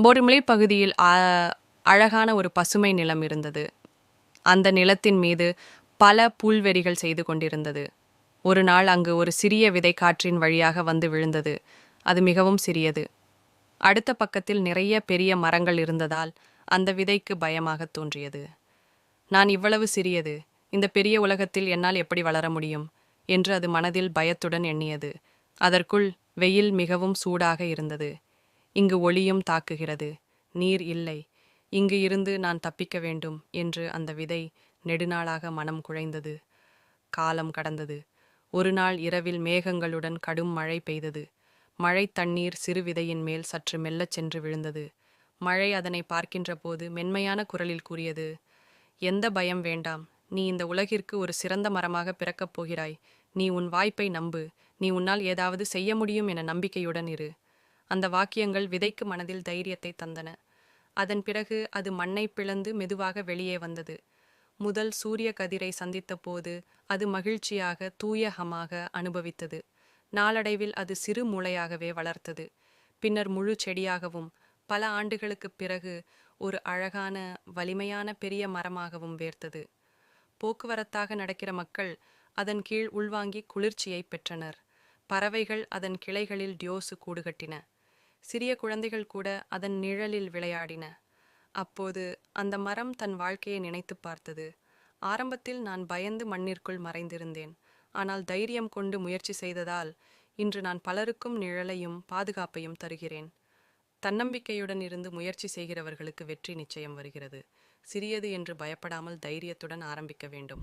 போர்மலை பகுதியில் அழகான ஒரு பசுமை நிலம் இருந்தது. அந்த நிலத்தின் மீது பல புல்வெளிகள் செய்து கொண்டிருந்தது. ஒரு நாள் அங்கு ஒரு சிறிய விதை காற்றின் வழியாக வந்து விழுந்தது. அது மிகவும் சிறியது. அடுத்த பக்கத்தில் நிறைய பெரிய மரங்கள் இருந்ததால் அந்த விதைக்கு பயமாகத் தோன்றியது. நான் இவ்வளவு சிறியது, இந்த பெரிய உலகத்தில் என்னால் எப்படி வளர முடியும் என்று அது மனதில் பயத்துடன் எண்ணியது. அதற்குள் வெயில் மிகவும் சூடாக இருந்தது. இங்கு ஒளியும் தாக்குகிறது, நீர் இல்லை. இங்கு இருந்து நான் தப்பிக்க வேண்டும் என்று அந்த விதை நெடுநாளாக மனம் குழைந்தது. காலம் கடந்தது. ஒரு நாள் இரவில் மேகங்களுடன் கடும் மழை பெய்தது. மழை தண்ணீர் சிறு விதையின் மேல் சற்று மெல்லச் சென்று விழுந்தது. மழை அதனை பார்க்கின்ற போது மென்மையான குரலில் கூறியது, எந்த பயம் வேண்டாம், நீ இந்த உலகிற்கு ஒரு சிறந்த மரமாக பிறக்கப் போகிறாய். நீ உன் வாய்ப்பை நம்பு, நீ உன்னால் ஏதாவது செய்ய முடியும் என நம்பிக்கையுடன் இரு. அந்த வாக்கியங்கள் விதைக்கு மனதில் தைரியத்தை தந்தன. அதன் பிறகு அது மண்ணை பிளந்து மெதுவாக வெளியே வந்தது. முதல் சூரிய கதிரை சந்தித்த போது அது மகிழ்ச்சியாக தூயகமாக அனுபவித்தது. நாளடைவில் அது சிறு மூளையாகவே வளர்த்தது. பின்னர் முழு செடியாகவும், பல ஆண்டுகளுக்குப் பிறகு ஒரு அழகான வலிமையான பெரிய மரமாகவும் வேர்த்தது. போக்குவரத்தாக நடக்கிற மக்கள் அதன் கீழ் உள்வாங்கி குளிர்ச்சியை பெற்றனர். பறவைகள் அதன் கிளைகளில் டியோசு கூடுகட்டின. சிறிய குழந்தைகள் கூட அதன் நிழலில் விளையாடின. அப்போது அந்த மரம் தன் வாழ்க்கையை நினைத்து பார்த்தது. ஆரம்பத்தில் நான் பயந்து மண்ணிற்குள் மறைந்திருந்தேன். ஆனால் தைரியம் கொண்டு முயற்சி செய்ததால் இன்று நான் பலருக்கும் நிழலையும் பாதுகாப்பையும் தருகிறேன். தன்னம்பிக்கையுடன் இருந்து முயற்சி செய்கிறவர்களுக்கு வெற்றி நிச்சயம் வருகிறது. சிறியது என்று பயப்படாமல் தைரியத்துடன் ஆரம்பிக்க வேண்டும்.